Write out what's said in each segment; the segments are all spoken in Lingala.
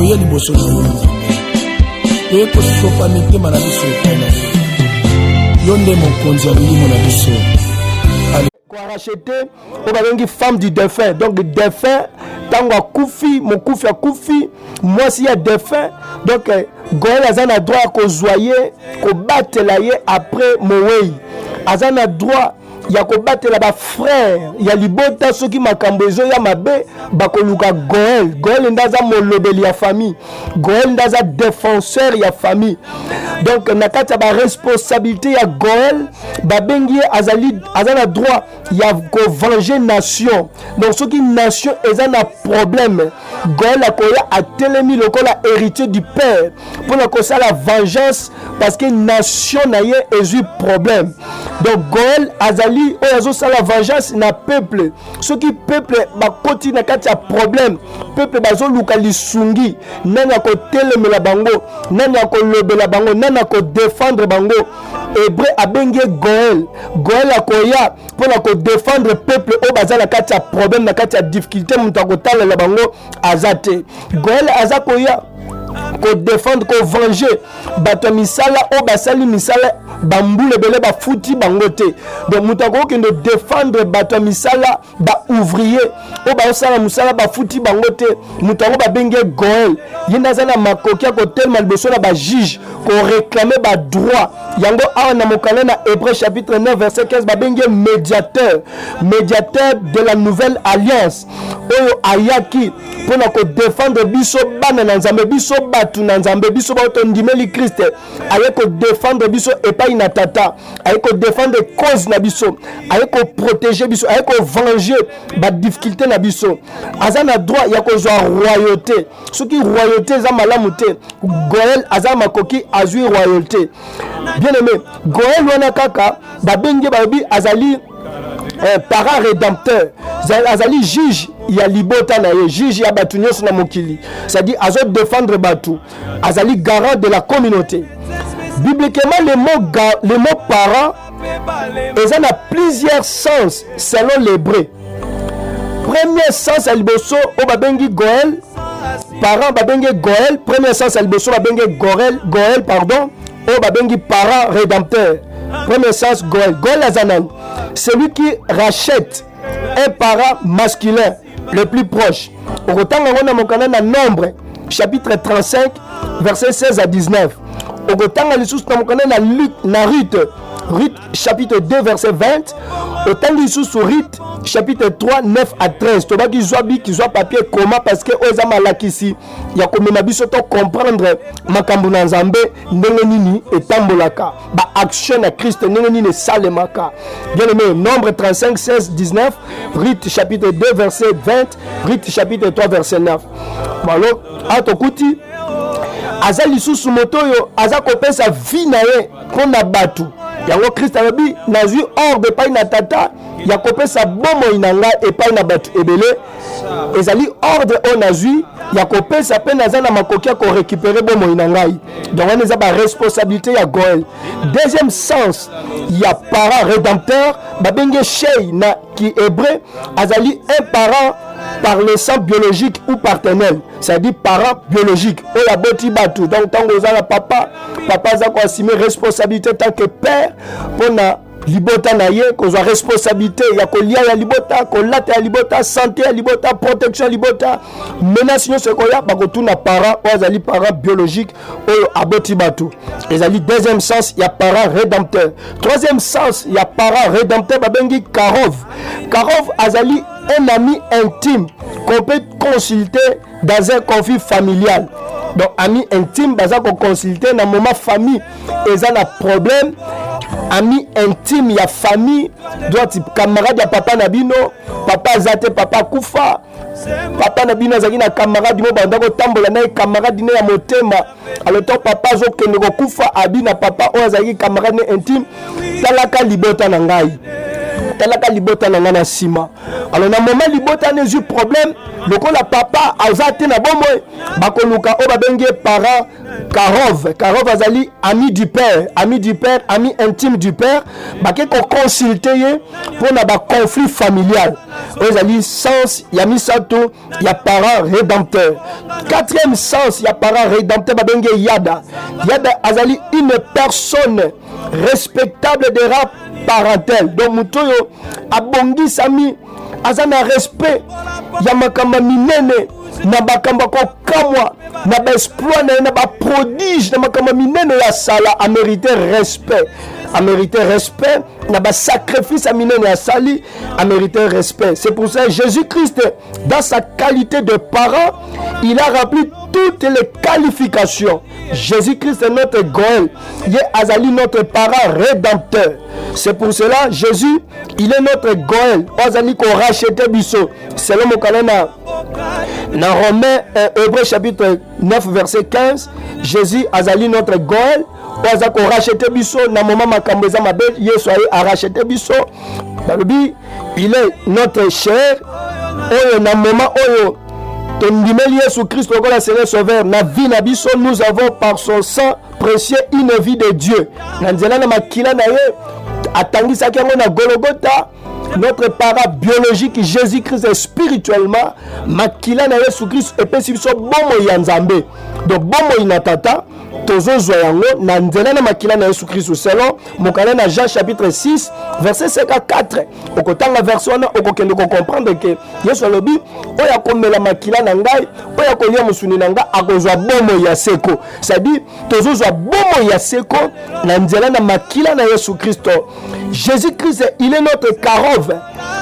toye liboso na Nzambe toye kosopa mitema na biso epai na ye yo nde mokonzi ya milimo na biso racheter on va dire femme du défunt. Donc le défunt tango akufi mokufi akufi mwasi ya défunt. Donc Goël azana droit ko zoyer ko batela ye après mowei azana droit ya ko batela ba frère ya libota soki makambo ezo ya mabe bakoluka Goël. Goël ndaza molobeli ya famille, Goël ndaza défenseur ya famille. Donc nakata ba responsabilité ya Goël babengi azana droit ya ko venger nation. Donc soki nation ezana problème Goël akoya atelemi lokola héritier du père pour na ko sala vengeance parce que nation na ye ezu problème. Donc Goël azali oyazo sala vengeance na peuple soki peuple bakoti na kati ya problème peuple bazo luka lisungi nani ko telemela bango nani ko lobela bango nani ko défendre bango hébreu abengi Goël. Goël akoya pour na ko défendre peuple o bazala kati ya problème na kati ya difficulté muta ko talela bango azate. Goël azakoya ko défendre ko venger bato misala o basali misala bambule bele ba futi bangote. Donc mutako ki ne défendre bato misala ba ouvrier o ba sala musala ba futi bangote mutako ba benge Goël yinda zana makoki ko tellement liboso na ba juge ko réclamer ba droit yango awa na mokale na Hébreu chapitre 9 verset 15 ba benge médiateur de la nouvelle alliance oyo ayaki pona ko défendre biso bana na Nzambe biso batu na Nzambe biso ba tondimeli Christ aye ko défendre biso epai na tata aye ko défendre cause na biso aye ko protéger biso aye ko venger ba difficulté na biso azana droit ya ko zwa royauté soki royauté za malamu te Goël azama koki azui royauté. Bien aimé Goël wana kaka ba benge ba bi azali parent rédempteur azali juge ya libota na ye juge ya batu nyonso na mokili c'est-à-dire azo défendre batu azali garant de la communauté. Bibliquement le mot parent ils ont plusieurs sens selon l'hébreu. Premier sens à liboso o babengi Goël parent babengi Goël premier sens à liboso babengi Goël pardon o babengi parent rédempteur. Premier sens Goël azanan celui qui rachète un parent masculin le plus proche. Au retang on a mokana na Nombre chapitre 35 verset 16 à 19. Au retang on a mokana na Ruth chapitre 2 verset 20. Au temps de Ruth chapitre 3 9 à 13. Toba ki zwa papier comment parce que oza malakisi ya komema biso to comprendre makambo na Nzambe ndenge nini etambolaka ba action na Christ ndenge nini salemaka. Bien aimé Nombre 35 16 19, Ruth chapitre 2 verset 20, Ruth chapitre 3 verset 9. Malo atokuti aza lisusu motoyo aza kopesa vie na ye kona batu yango Christ abi nazui ordre epai na tata ya kopesa bomo inanga epai na batu ebele ezali ordre o nazui ya kopesa pe naza na makoki ya ko récupérer bomo inangai. Donc on a ba responsabilité ya Goël. Deuxième sens ya parent rédempteur babenge shey na ki hébreu azali un parent par le sang biologique ou paternel, c'est-à-dire parent biologique. O la boti batu. Donc tango za papa za ko assumer responsabilité tant que père pour na libota na ye ko za responsabilité ya ko lia ya libota ko lata ya libota santé ya libota protection ya libota menace nyo se ko ya ba ko tuna parent o azali parent biologique o aboti batu. Ezali deuxième sens ya parent rédempteur. Troisième sens ya parent rédempteur babengi Karov azali un ami intime qu'on peut consulter dans un conflit familial. Donc ami intime baza ko consulter na moment famille eza na problème. Ami intime ya famille doit camarade ya papa na bino papa zate papa kufa papa na bino azaki na camarade mo banda ko tambola na camarade ne ya motema alors to papa zo kende ko kufa abi na papa o azaki camarade intime talaka libota na ngai talaka libota na ngana sima. Alors na moment libota ne eu problème, lokola papa azate na bomo bakoluka o babenge parent Karov azali ami du père, ami intime du père, bake ko consulter pour na ba conflit familial. Ozali sens ya misato ya parent rédempteur. Quatrième sens ya parent rédempteur babenge Yada azali une personne respectable de rang parentel. Donc mutoyo abongi sami azana respect ya makamba minene na bakamba ko kamwa na ba exploit na ba prodige na makamba minene ya sala a mérité respect. A mérité respect, na ba sacrifice à minene ya sali a mérité respect. C'est pour ça Jésus-Christ, dans sa qualité de parent, il a rempli toutes les qualifications. Jésus-Christ est notre Goël, il est Azali notre parent rédempteur. C'est pour cela Jésus, il est notre Goël. Azali ko racheter biso. Selon mon calendrier dans Romains, Hébreux chapitre 9 verset 15, Jésus Azali notre Goël. Ko racheter biso na moment makambo za mabe Yesu a racheter biso. Balobi, il est notre cher. Oyo na moment oyo tondimeli Yesu Christ lokola Seigneur Sauveur na vie na biso, nous avons par son sang précieux une vie de Dieu. Na nzela na makila na ye atangisaki yango na Golgotha. Notre parent biologique Jésus-Christ est spirituellement makila na Yesu Christ epesi biso bomo ya Nzambe. Donc bomo inatata tozo zoyango na nzela na makila na Yesu Christ selon mokala na Jean chapitre 6 verset 54. Okotanga version na okokende ko comprendre que Yesu lobi oya komela makila na ngai oya kolia musuni na ngai akozwa bomo ya seko. C'est-à-dire tozo zo bomo ya seko na nzela na makila na Yesu Christ. Jésus-Christ il est notre Karov.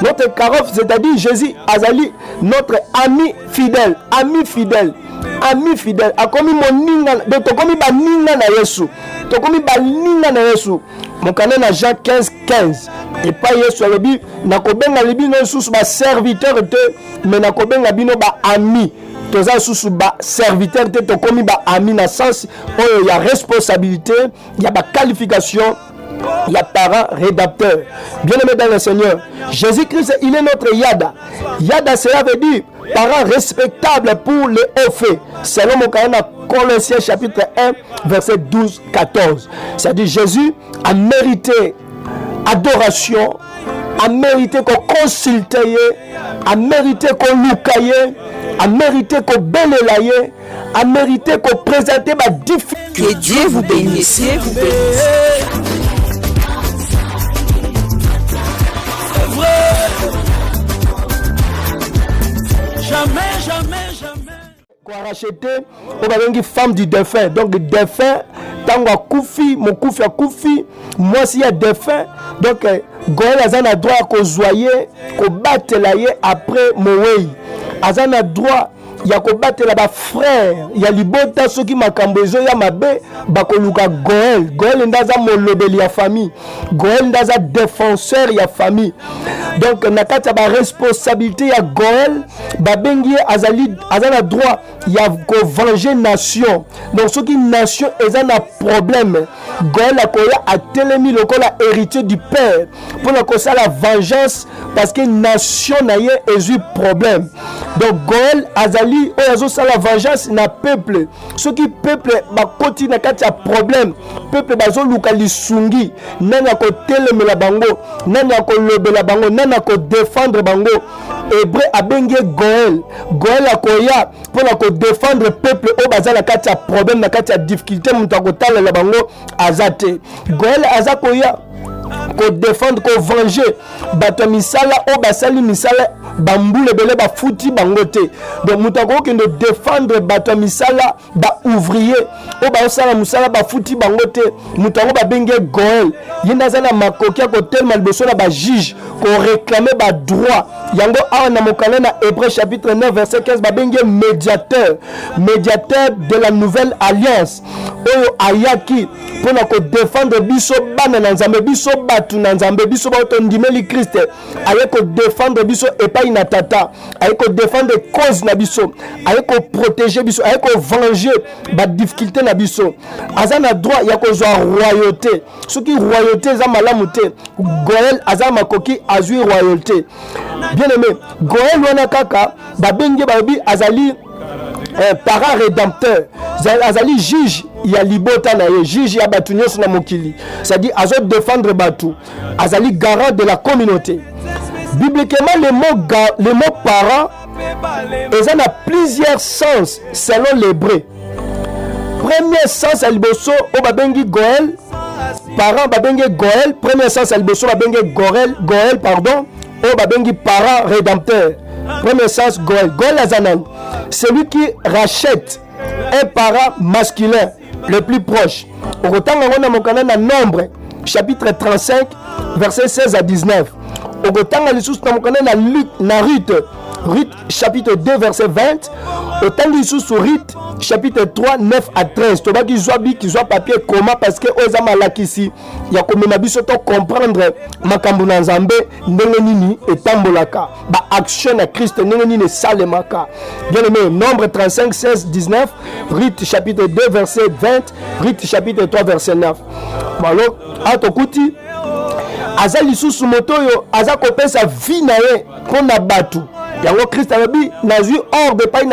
Notre Karov, c'est-à-dire Jésus azali notre ami fidèle, ami fidèle. Akomi moninga de tokomi baninga na Yesu. Tokomi baninga na Yesu. Mokana na Jean 15 et pas Yesu alobi nakobenga libino susu ba serviteur te mais nakobenga bino ba ami. Toza susu ba serviteur te tokomi ba ami na sens oyo ya responsabilité, ya ba qualification. Il y a parent rédempteur. Bien-aimé dans le Seigneur, Jésus-Christ, il est notre Yada. Yada, cela veut dire parent respectable pour les hauts faits. Selon mon calendrier, Colossiens chapitre 1, verset 12-14. C'est-à-dire Jésus a mérité adoration, a mérité qu'on consulte, a mérité qu'on loucaille, a mérité qu'on bélelaye, a mérité qu'on présente ma difficulté. Que Dieu vous bénisse. Qu'on a racheté, on a une femme du défunt. Donc, défunt, tant qu'on a koufi, mon koufi a koufi, moi s'il y a défunt. Donc, Goël a droit qu'on zoye, qu'on batte la ye après Moïse. Azan a droit. Il y a combattre là-bas frère, il y a libota ceux qui m'a cambezo ya mabe bakoluka Goël ndaza molobeli ya famille, Goël ndaza défenseur ya famille. Donc nakata ba responsabilité ya Goël babengi azana droit ya ko venger nation. Donc ceux qui nation ezana problème, Goël akoya atelemi lokola héritier du père pour la kosa la vengeance parce que nation na ye ezu problème. Donc Goël azali oyazo sala vengeance na peuple. Ceux qui peuple ba koti na kati ya problème, peuple bazo luka lisungi, nana ko telemela bango, nana ko lobela bango, nana ko défendre bango. Hébreu abenge Goël akoya pour la ko défendre peuple o bazala kati ya problème na kati ya difficulté muta ko talela bango azate. Goël azakoya ko défendre ko venger bato misala o basali misala bambule bele ba futi bangote. Donc mutako ki de défendre bato misala ba ouvrier o ba sala musala ba futi bangote mutako ba benge Goël yinda zana makokia ko tellement besoin na ba juge ko réclamer ba droit yango a na mokale na Hébreux chapitre 9 verset 15 ba benge médiateur de la nouvelle alliance oyo ayaki mpona kodefendre biso bana na nzambe, biso batu na nzambe, biso bato ndimeli Christ aye kodefendre biso epai na tata, aye kodefendre cause na biso, aye koprotéger biso, aye kovenger badifficulté na biso. Aza na droit ya kozwa royauté. Soki royauté eza malamu te, Goël aza makoki azwi royauté. Bien aimé, Goël wana kaka babenge babi azali parent rédempteur, azali juge ya libota na ye, juge ya batu nyonso na mokili, c'est-à-dire azo défendre batu, azali garant de la communauté. Bibliquement le mot parent eza na plusieurs sens selon l'hébreu. Premier sens à liboso o babengi Goël, parent babengi Goël, premier sens à liboso babengi Goël pardon, o babengi parent rédempteur. Premier sens Goël, Goël azanan, celui qui rachète un parent masculin le plus proche. Au retour on a mon canal à Nombre chapitre 35 versets 16 à 19. Au retour on a sous mon canal à Ruth chapitre 2 verset 20. Autant de sous Ruth chapitre 3 9 à 13. Tu vois qu'ils soient papier comment parce que aux amalakisi il y a comme biso to comprendre makambo na nzambe ndenge nini etambolaka ba action na Christ ndenge nini salemaka. Bien aimé, Nombre 35 16 19, Ruth chapitre 2 verset 20, Ruth chapitre 3 verset 9. Alors atokuti aza lisusu moto yo aza kopesa vie na ye pona batu yango Christ alobi nazwi hors de pain